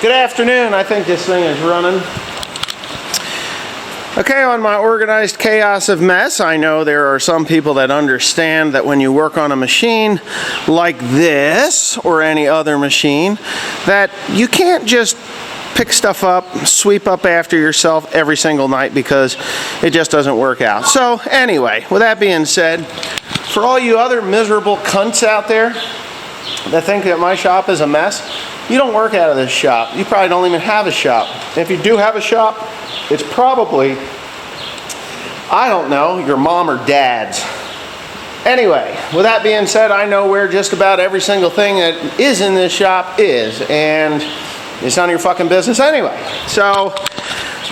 Good afternoon. I think this thing is running. Okay, on my organized chaos of mess, I know there are some people that understand that when you work on a machine like this or any other machine, that you can't just pick stuff up, sweep up after yourself every single night because it just doesn't work out. So anyway, with that being said, for all you other miserable cunts out there that think that my shop is a mess, you don't work out of this shop. You probably don't even have a shop. If you do have a shop, it's probably, I don't know, your mom or dad's. Anyway, with that being said, I know where just about every single thing that is in this shop is, and it's none of your fucking business anyway. So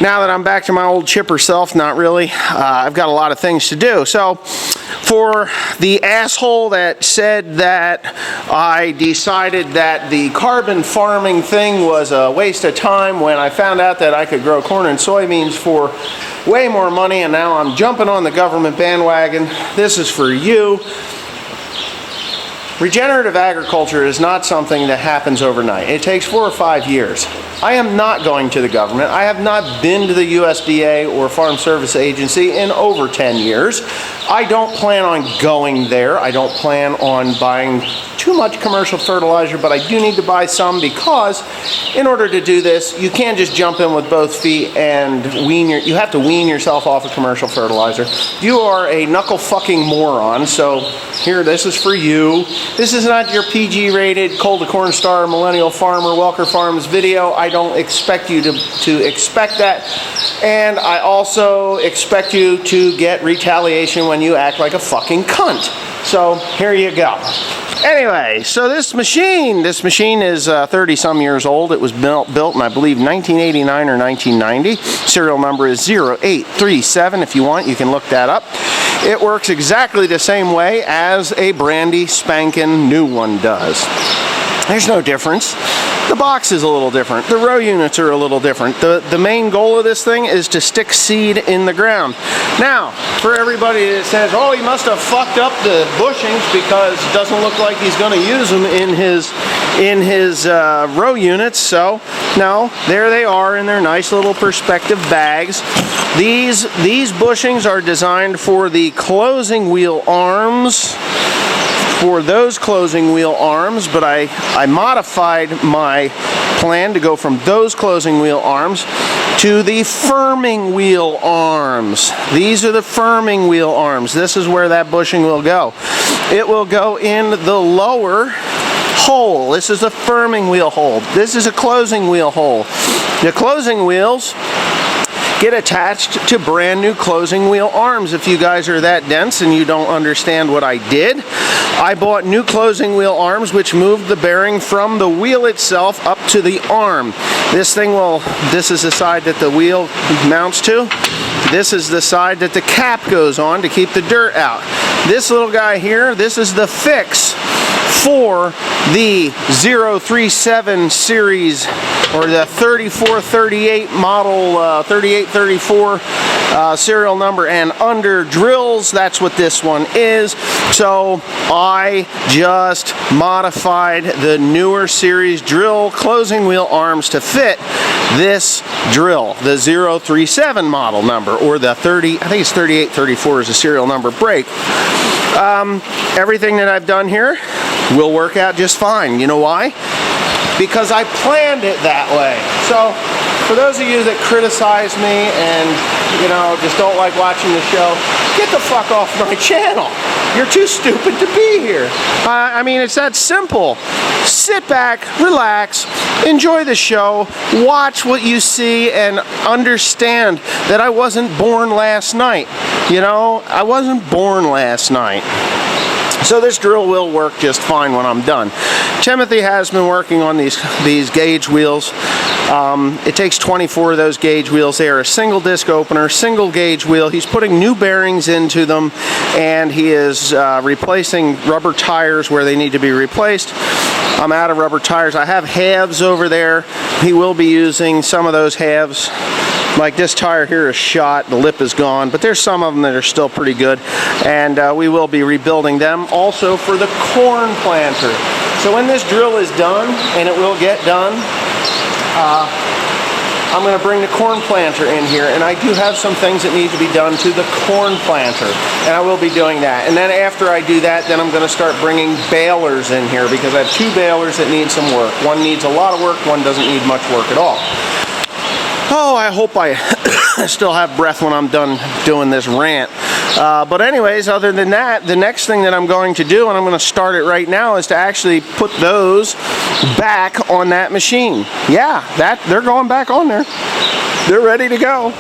now that I'm back to my old chipper self, not really, I've got a lot of things to do. So for the asshole that said that I decided that the carbon farming thing was a waste of time when I found out that I could grow corn and soybeans for way more money, and now I'm jumping on the government bandwagon, this is for you. Regenerative agriculture is not something that happens overnight. It takes 4 or 5 years. I am not going to the government. I have not been to the USDA or Farm Service Agency in over 10 years. I don't plan on going there. I don't plan on buying too much commercial fertilizer, but I do need to buy some because in order to do this, you can't just jump in with both feet and you have to wean yourself off of commercial fertilizer. You are a knuckle fucking moron, so here, this is for you. This is not your PG-rated Cold to Corn Star Millennial Farmer Welker Farms video. I don't expect you to expect that. And I also expect you to get retaliation when you act like a fucking cunt. So here you go. Anyway, so this machine is 30-some years old. It was built in, I believe, 1989 or 1990. Serial number is 0837. If you want, you can look that up. It works exactly the same way as a brandy spankin' new one does. There's no difference. The box is a little different. The row units are a little different. The main goal of this thing is to stick seed in the ground. Now, for everybody that says, oh, he must have fucked up the bushings because it doesn't look like he's going to use them in his row units. So, no, there they are in their nice little perspective bags. These bushings are designed for the closing wheel arms. For those closing wheel arms, but I modified my plan to go from those closing wheel arms to the firming wheel arms. These are the firming wheel arms. This is where that bushing will go. It will go in the lower hole. This is a firming wheel hole. This is a closing wheel hole. The closing wheels get attached to brand new closing wheel arms. If you guys are that dense and you don't understand what I did, I bought new closing wheel arms which moved the bearing from the wheel itself up to the arm. This is the side that the wheel mounts to. This is the side that the cap goes on to keep the dirt out. This little guy here, this is the fix for the 037 series or the 3438 model 3834 serial number and under drills. That's what this one is. So I just modified the newer series drill closing wheel arms to fit this drill, the 037 model number, or the 3834 is the serial number brake. Everything that I've done here will work out just fine. You know why? Because I planned it that way. So for those of you that criticize me and, you know, just don't like watching the show, get the fuck off my channel. You're too stupid to be here. I mean, it's that simple. Sit back, relax, enjoy the show, watch what you see, and understand that I wasn't born last night. You know, I wasn't born last night. So this drill will work just fine when I'm done. Timothy has been working on these gauge wheels. It takes 24 of those gauge wheels. They are a single disc opener, single gauge wheel. He's putting new bearings into them, and he is replacing rubber tires where they need to be replaced. I'm out of rubber tires. I have halves over there. He will be using some of those halves. Like this tire here is shot, the lip is gone, but there's some of them that are still pretty good, and we will be rebuilding them also for the corn planter. So when this drill is done, and it will get done, I'm going to bring the corn planter in here, and I do have some things that need to be done to the corn planter, and I will be doing that. And then after I do that, then I'm going to start bringing balers in here, because I have 2 balers that need some work. One needs a lot of work, one doesn't need much work at all. Oh, I hope I still have breath when I'm done doing this rant. But anyways, other than that, the next thing that I'm going to do, and I'm going to start it right now, is to actually put those back on that machine. Yeah, they're going back on there. They're ready to go.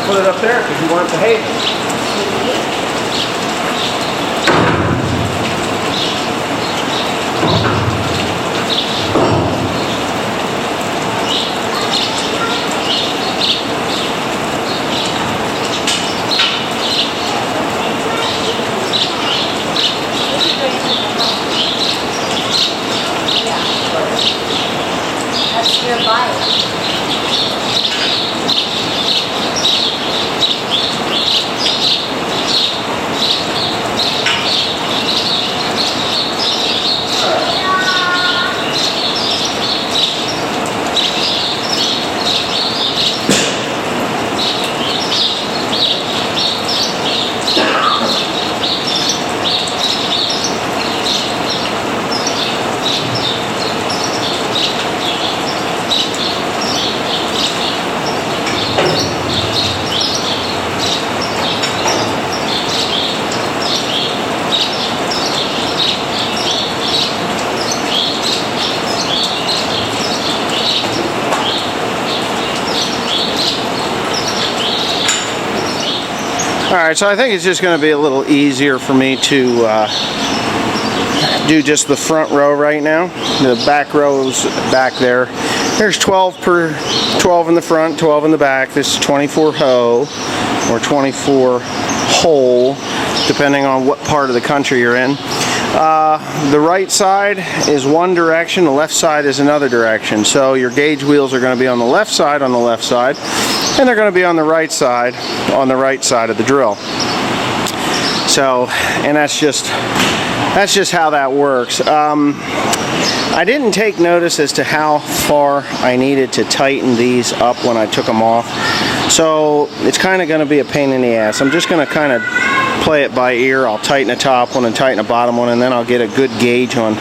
Put it up there because you want it to hate. That's your bike. Alright, so I think it's just going to be a little easier for me to do just the front row right now. The back row's back there. There's 12 in the front, 12 in the back. This is 24 hoe or 24 hole, depending on what part of the country you're in. The right side is one direction, the left side is another direction. So your gauge wheels are going to be on the left side, and they're going to be on the right side of the drill. So, and that's just how that works. I didn't take notice as to how far I needed to tighten these up when I took them off. So it's kind of going to be a pain in the ass. I'm just going to kind of play it by ear. I'll tighten the top one and tighten the bottom one, and then I'll get a good gauge on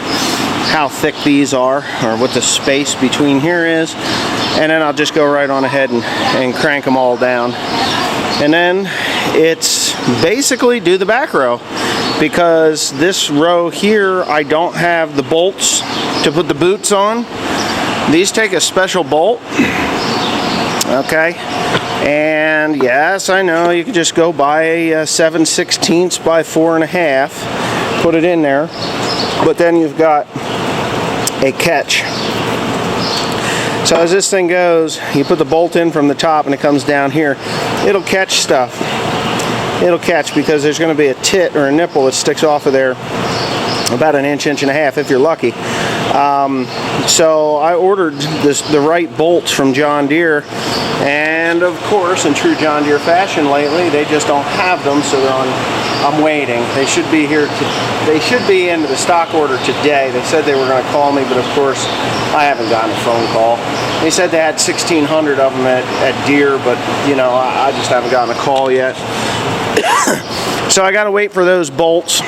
how thick these are, or what the space between here is, and then I'll just go right on ahead and crank them all down. And then it's basically do the back row, because this row here I don't have the bolts to put the boots on. These take a special bolt, okay? And yes, I know you can just go buy a 7/16 by 4.5, put it in there, but then you've got a catch. So as this thing goes, you put the bolt in from the top and it comes down here, it'll catch stuff. It'll catch because there's going to be a tit or a nipple that sticks off of there about an inch, inch and a half if you're lucky. So I ordered the right bolts from John Deere, and of course, in true John Deere fashion lately, they just don't have them, so they're on. I'm waiting. They should be here. They should be into the stock order today. They said they were going to call me, but of course, I haven't gotten a phone call. They said they had 1,600 of them at Deere, but you know, I just haven't gotten a call yet. So I got to wait for those bolts.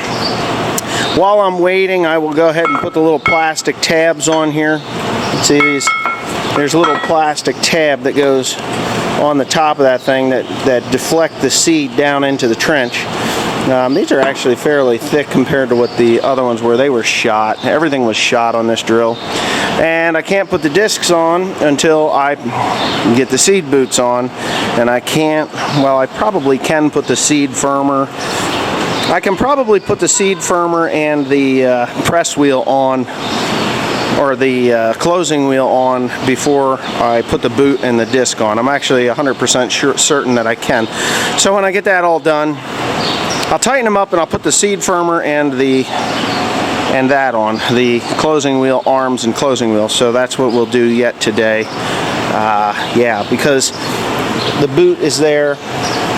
While I'm waiting, I will go ahead and put the little plastic tabs on here. See these? There's a little plastic tab that goes on the top of that thing that deflect the seed down into the trench. These are actually fairly thick compared to what the other ones were. They were shot. Everything was shot on this drill. And I can't put the discs on until I get the seed boots on. And I can't, well, I probably can put the seed firmer. I can probably put the seed firmer and the press wheel on, or the closing wheel on, before I put the boot and the disc on. I'm actually 100% certain that I can. So when I get that all done, I'll tighten them up and I'll put the seed firmer and that on, the closing wheel arms and closing wheel. So that's what we'll do yet today. Yeah, because the boot is there,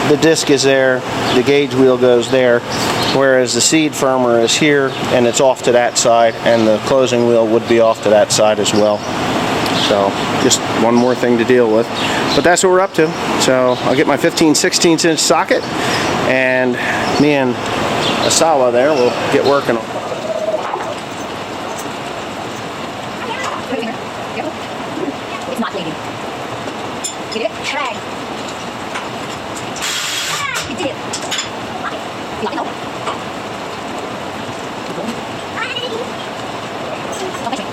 the disc is there, the gauge wheel goes there, whereas the seed firmer is here and it's off to that side, and the closing wheel would be off to that side as well. So just one more thing to deal with, but that's what we're up to. So I'll get my 15/16 inch socket, and me and Asala there will get working on it. It's not bleeding. You did it? Drag. You did it. Okay. No. Okay.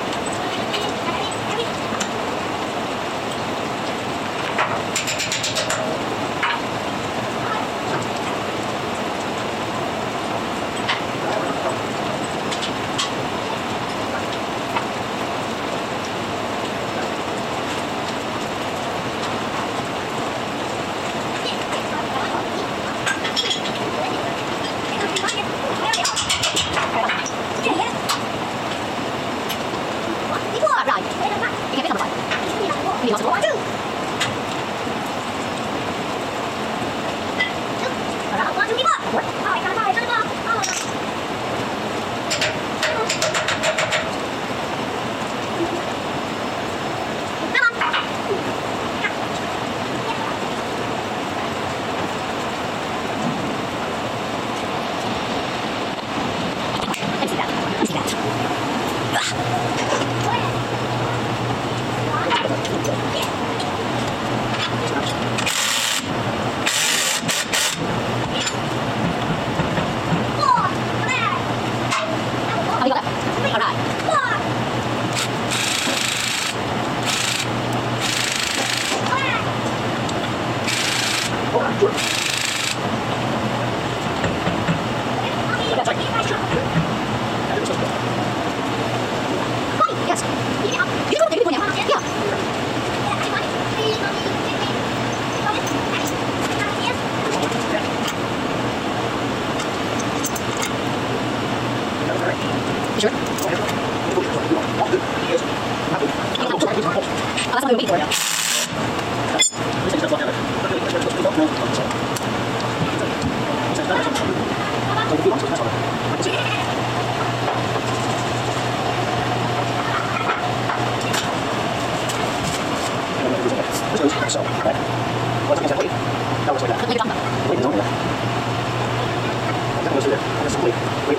Wait,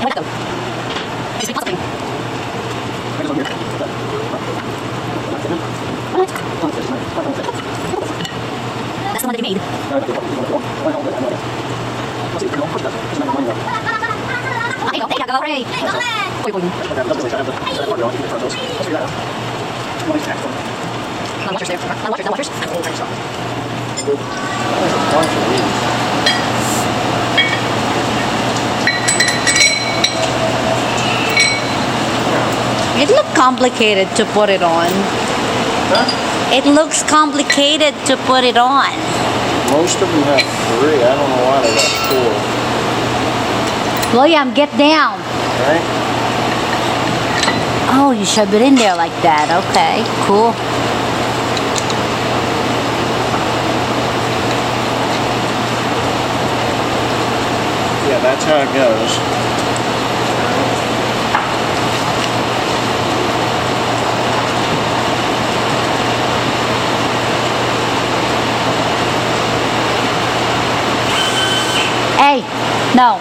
What though? It's a puzzle thing. What? That's the one that you made. Hey, go, Ray. Hey, go, Ray. Oi, oi. No watchers there. No watchers, no watchers. There's a bunch of these. It looked complicated to put it on. Huh? It looks complicated to put it on. Most of them have 3. I don't know why they got 4. William, get down. Right? Oh, you shove it in there like that. Okay, cool. Yeah, that's how it goes. Hey, no.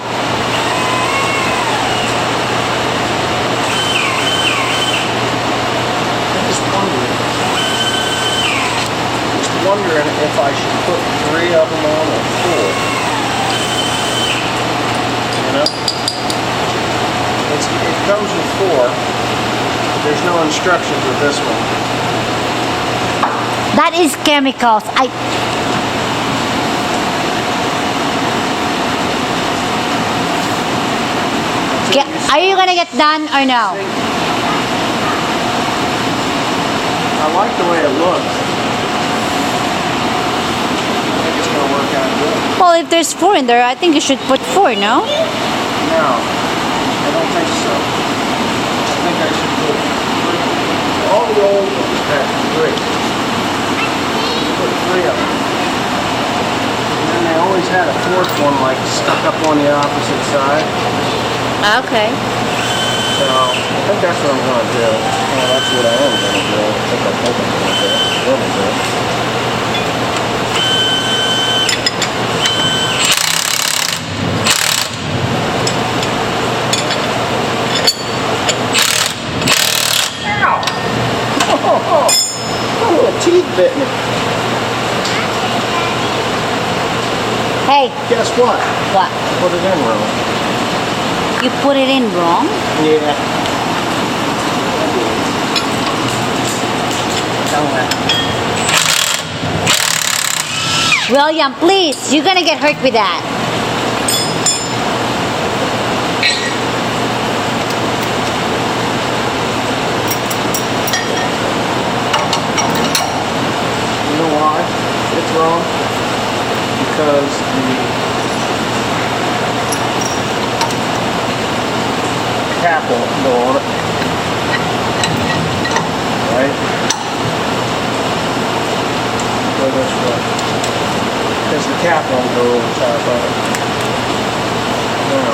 Wondering if I should put 3 of them on or 4. You know? It comes with 4. There's no instructions with this one. That is chemicals. Are you gonna get done or no? I like the way it looks. I think it's gonna work out good. Well, if there's 4 in there, I think you should put 4, no? No, I don't think so. I think I should put 3. All the old ones had 3. Put 3 of them. And then they always had a 4th one like stuck up on the opposite side. Okay. So I think that's what I'm going to do. Well, that's what I am going to do. I think I'm going to do. Really do. Oh, teeth bit me. Hey. Guess what? What? Put it in wrong. You put it in wrong? Yeah. William, please. You're gonna get hurt with that. You know why it's wrong? Because the cap won't go on it. Right? Go this way. Because the cap won't go over top of it. Now,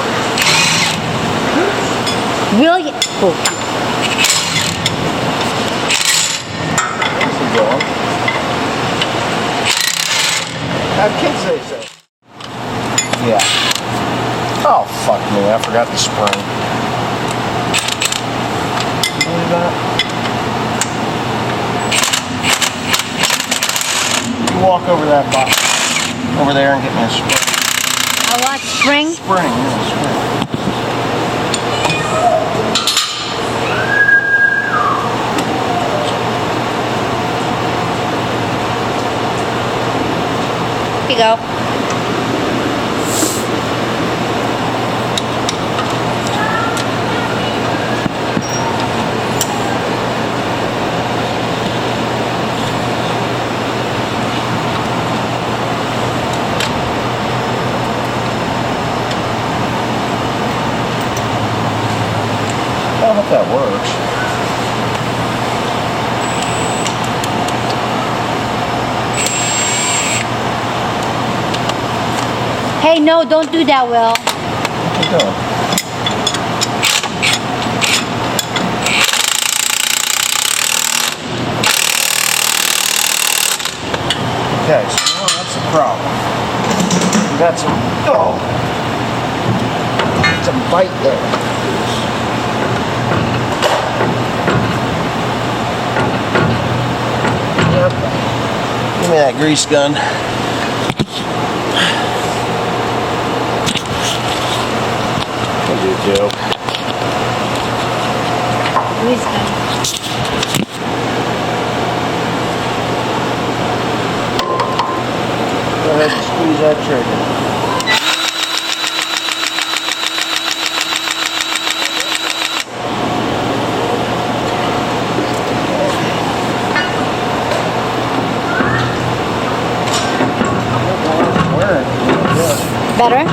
William. Oh. this is wrong. Have kids say so. Yeah. Oh, fuck me. I forgot the spring. Believe that? You walk over that box. Over there and get me a spring. I want spring. Spring, yeah, spring. Here you go. I hope that works. Hey, no, don't do that, Will. What you doing? Okay, so now that's the problem. We got some bite there. Give me that grease gun. I do too. Grease gun. Go ahead and squeeze that trigger. Better? I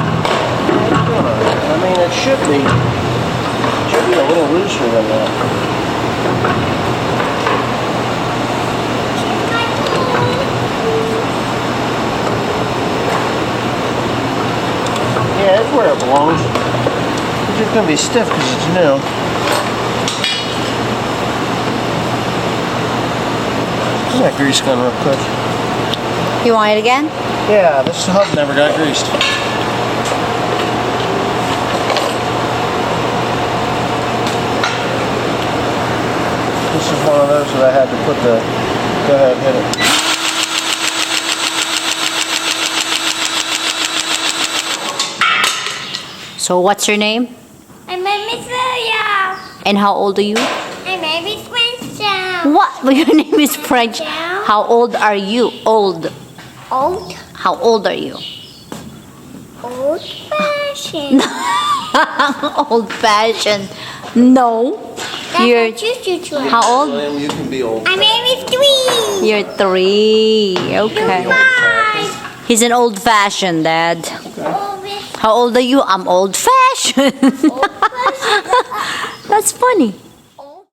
mean, it should be a little looser than that. Yeah, it's where it belongs. It's just gonna be stiff because it's new. Give me that grease gun real quick. You want it again? Yeah, this hub never got greased. This is one of those that I had to put the, go ahead, hit it. So what's your name? My name is Theresa. And how old are you? My name is Theresa. What? Well, your name is French. How old are you? Old. Old. How old are you? Old fashioned. Old fashioned. No. You're how old? William, you can be old. My name is 3. You're 3. Okay. 5. He's an old fashioned dad. Old How old are you? I'm old fashioned. fashioned. That's funny.